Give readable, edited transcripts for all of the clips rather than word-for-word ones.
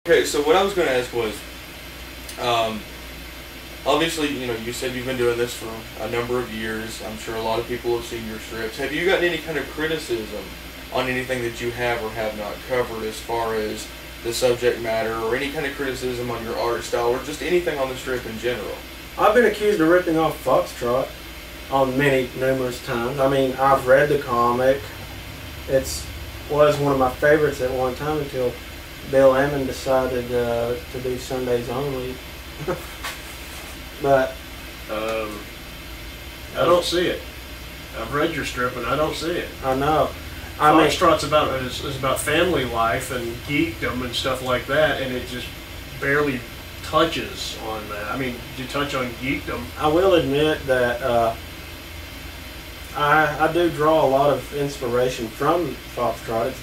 Okay, so what I was going to ask was, obviously, you know, you said you've been doing this for a number of years. I'm sure a lot of people have seen your strips. Have you gotten any kind of criticism on anything that you have or have not covered as far as the subject matter, or any kind of criticism on your art style, or just anything on the strip in general? I've been accused of ripping off Foxtrot on numerous times. I mean, I've read the comic. Was one of my favorites at one time until Bill Emmons decided to do Sundays only. But I don't see it. I've read your strip and I don't see it. I know. Foxtrot's is about family life and geekdom and stuff like that, and it just barely touches on that. I mean, you touch on geekdom. I will admit that I do draw a lot of inspiration from Foxtrot.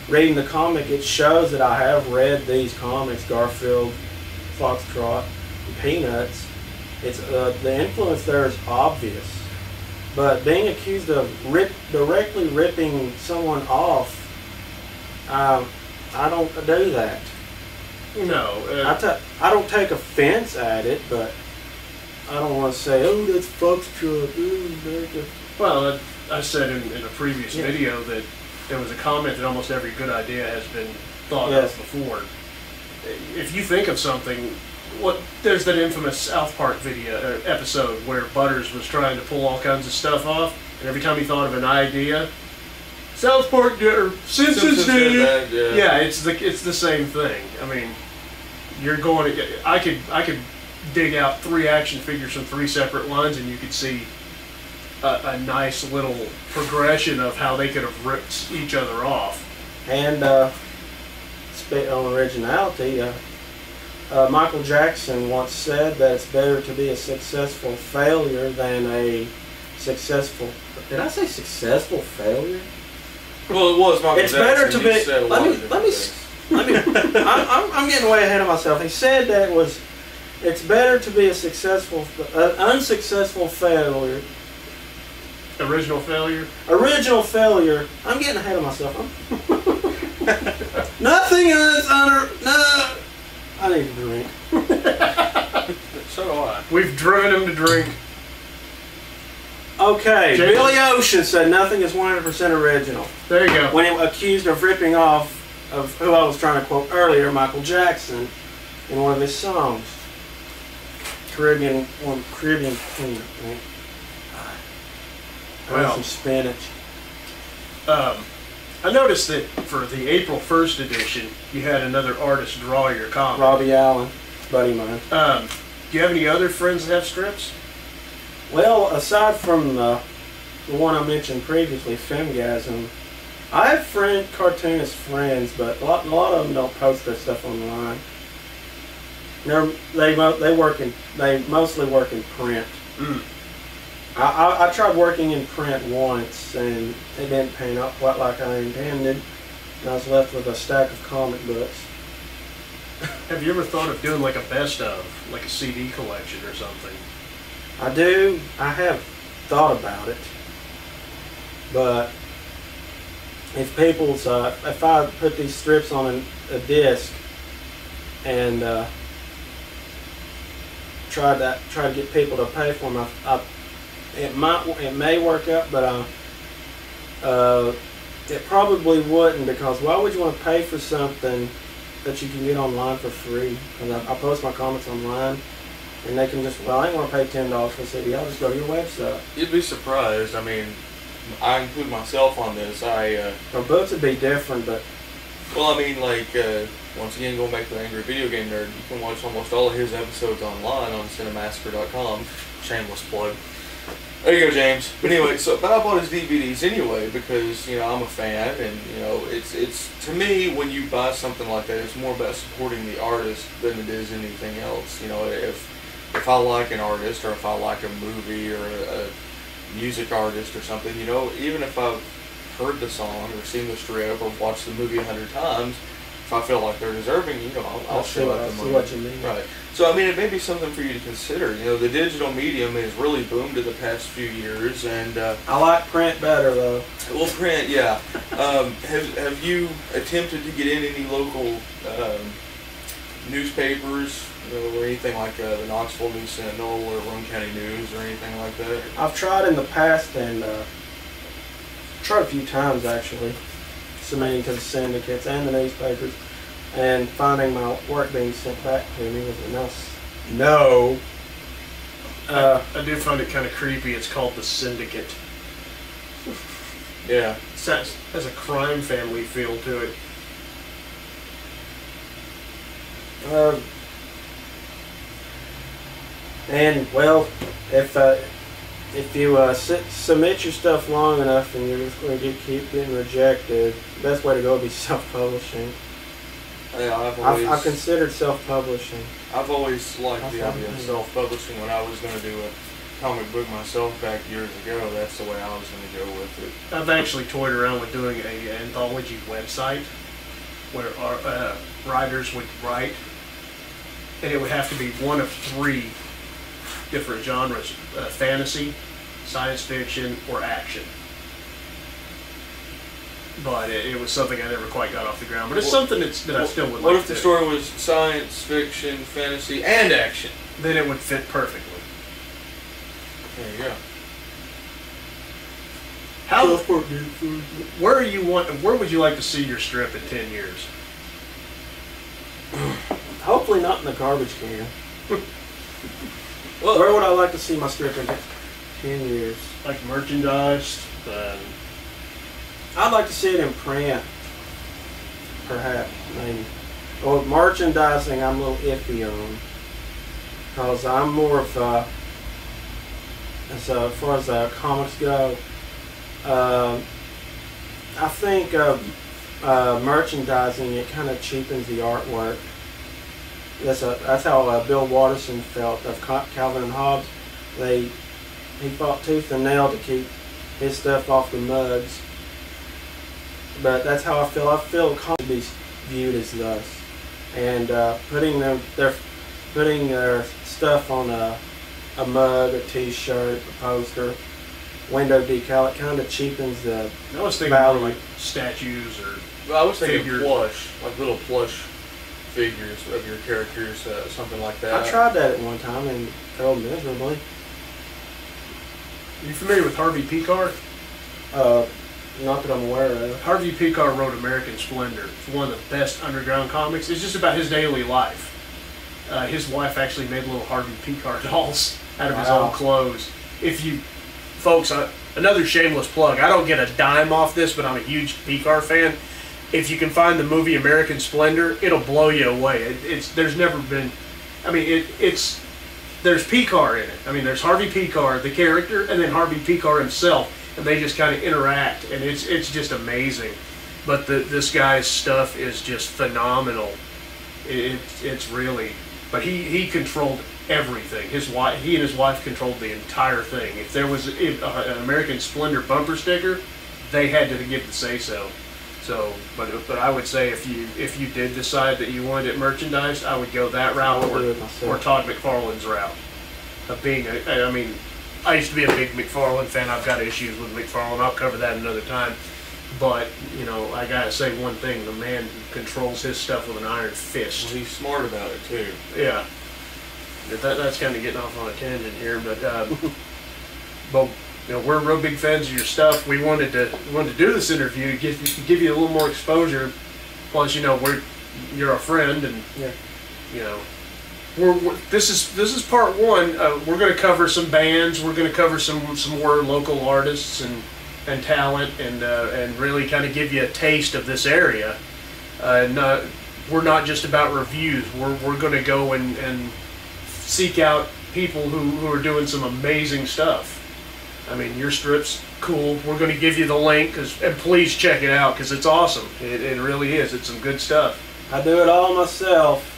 Reading the comic, it shows that I have read these comics, Garfield, Foxtrot, and Peanuts. It's the influence there is obvious, but being accused of directly ripping someone off, I don't do that. No, I don't take offense at it, but I don't want to say, oh, that's Foxtrot. Ooh, well, I said in a previous video that there was a comment that almost every good idea has been thought of before. If you think of something, there's that infamous South Park episode where Butters was trying to pull all kinds of stuff off, and every time he thought of an idea, South Park or Simpsons did it. Yeah, it's the same thing. I mean, you're going. I could dig out 3 action figures from 3 separate lines, and you could see a nice little progression of how they could have ripped each other off. And on originality, Michael Jackson once said that it's better to be a successful failure than a successful. Did I say successful failure? Well, it was Michael It's Jackson. better to be. Let me. I'm getting way ahead of myself. He said that it's better to be unsuccessful failure. Original failure? Original failure. I'm getting ahead of myself. Nothing is under. No. I need a drink. So do I. We've driven him to drink. Okay. Billy Ocean said nothing is 100% original. There you go. When he was accused of ripping off of who I was trying to quote earlier, Michael Jackson, in one of his songs. Caribbean Queen, I think. Well, some spinach. I noticed that for the April 1st edition, you had another artist draw your comic. Robbie Allen, buddy of mine. Do you have any other friends that have strips? Well, aside from the one I mentioned previously, Femgasm, I have cartoonist friends, but a lot of them don't post their stuff online. They mostly work in print. Mm. I tried working in print once, and it didn't pan out quite like I intended, and I was left with a stack of comic books. Have you ever thought of doing like a best of, like a CD collection or something? I have thought about it, but if I put these strips on a disc and try to get people to pay for them, it may work out, but it probably wouldn't, because why would you want to pay for something that you can get online for free? Because I post my comics online, and they can just, well, I ain't going to pay $10 for a CD. I'll just go to your website. You'd be surprised. I mean, I include myself on this. Well, books would be different, but... Well, I mean, like, once again, going back to the Angry Video Game Nerd, you can watch almost all of his episodes online on cinemassacre.com. Shameless plug. There you go, James. But anyway, but I bought his DVDs anyway because, you know, I'm a fan, and, you know, it's to me, when you buy something like that, it's more about supporting the artist than it is anything else. You know, if I like an artist, or if I like a movie, or a music artist or something, you know, even if I've heard the song or seen the strip or watched the movie 100 times, if I feel like they're deserving, you know, I'll show up the see money. what you mean. Right. So, I mean, it may be something for you to consider. You know, the digital medium has really boomed in the past few years, and I like print better, though. Well, print, yeah. Have you attempted to get in any local newspapers, or anything like the Knoxville News Sentinel or Roane County News or anything like that? I've tried in the past and tried a few times actually, submitting to the syndicates and the newspapers, and finding my work being sent back to me was enough. No. I do find it kind of creepy. It's called the Syndicate. Yeah. It has a crime family feel to it. And well, if you submit your stuff long enough and you're just going to keep getting rejected, the best way to go would be self-publishing. Yeah, I've considered self-publishing. I've always liked the idea of self-publishing. When I was going to do a comic book myself back years ago, that's the way I was going to go with it. I've actually toyed around with doing an anthology website where our writers would write, and it would have to be one of 3 different genres: fantasy, science fiction, or action. But it was something I never quite got off the ground. But it's something that I still would like to do. What if the story was science fiction, fantasy, and action? Then it would fit perfectly. There you go. Where would you like to see your strip in 10 years? Hopefully not in the garbage can. Well, where would I like to see my strip in 10 years? Like merchandise? I'd like to see it in print, perhaps, maybe. Or merchandising, I'm a little iffy on, because I'm more of as far as comics go. I think merchandising, it kind of cheapens the artwork. That's how Bill Watterson felt of Calvin and Hobbes. He fought tooth and nail to keep his stuff off the mugs. But that's how I feel. I feel comics to be viewed as thus, and putting their stuff on a mug, a T-shirt, a poster, window decal, it kind of cheapens the I was thinking value. more like statues or well, I was thinking figures. plush, like little plush figures of your characters, something like that. I tried that at one time and failed miserably. Are you familiar with Harvey Pekar? Not that I'm aware of. Harvey Pekar wrote American Splendor. It's one of the best underground comics. It's just about his daily life. His wife actually made little Harvey Pekar dolls out of his own clothes. If you, folks, another shameless plug. I don't get a dime off this, but I'm a huge Pekar fan. If you can find the movie American Splendor, it'll blow you away. There's never been, I mean, there's Pekar in it. I mean, there's Harvey Pekar, the character, and then Harvey Pekar himself. And they just kind of interact, and it's just amazing. But this guy's stuff is just phenomenal. It's really, but he controlled everything. He and his wife controlled the entire thing. If there was an American Splendor bumper sticker, they had to give the say so. So, but I would say if you did decide that you wanted it merchandised, I would go that route or Todd McFarlane's route of being I mean. I used to be a big McFarlane fan. I've got issues with McFarlane. I'll cover that another time. But, you know, I gotta say one thing. The man controls his stuff with an iron fist. Well, he's smart about it, too. Yeah. That's kind of getting off on a tangent here. But, but you know, we're real big fans of your stuff. We wanted to do this interview to give you a little more exposure. Plus, you know, you're a friend, and, you know, this is part 1. We're going to cover some bands. We're going to cover some more local artists and talent, and really kind of give you a taste of this area. We're not just about reviews. We're going to go and seek out people who are doing some amazing stuff. I mean, your strip's cool. We're going to give you the link, and please check it out because it's awesome. It really is. It's some good stuff. I do it all myself.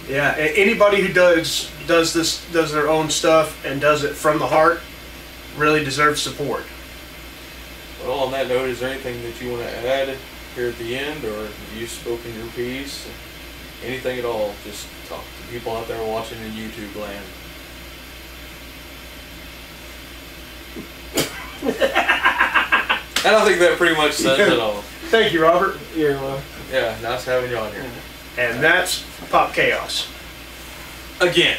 Yeah, anybody who does their own stuff and does it from the heart really deserves support. Well, on that note, is there anything that you want to add here at the end, or have you spoken your piece? Anything at all? Just talk to people out there watching in YouTube land. And I think that pretty much says it all. Thank you, Robert. You're welcome. Yeah, nice having you on here. And that's Pop Chaos. Again.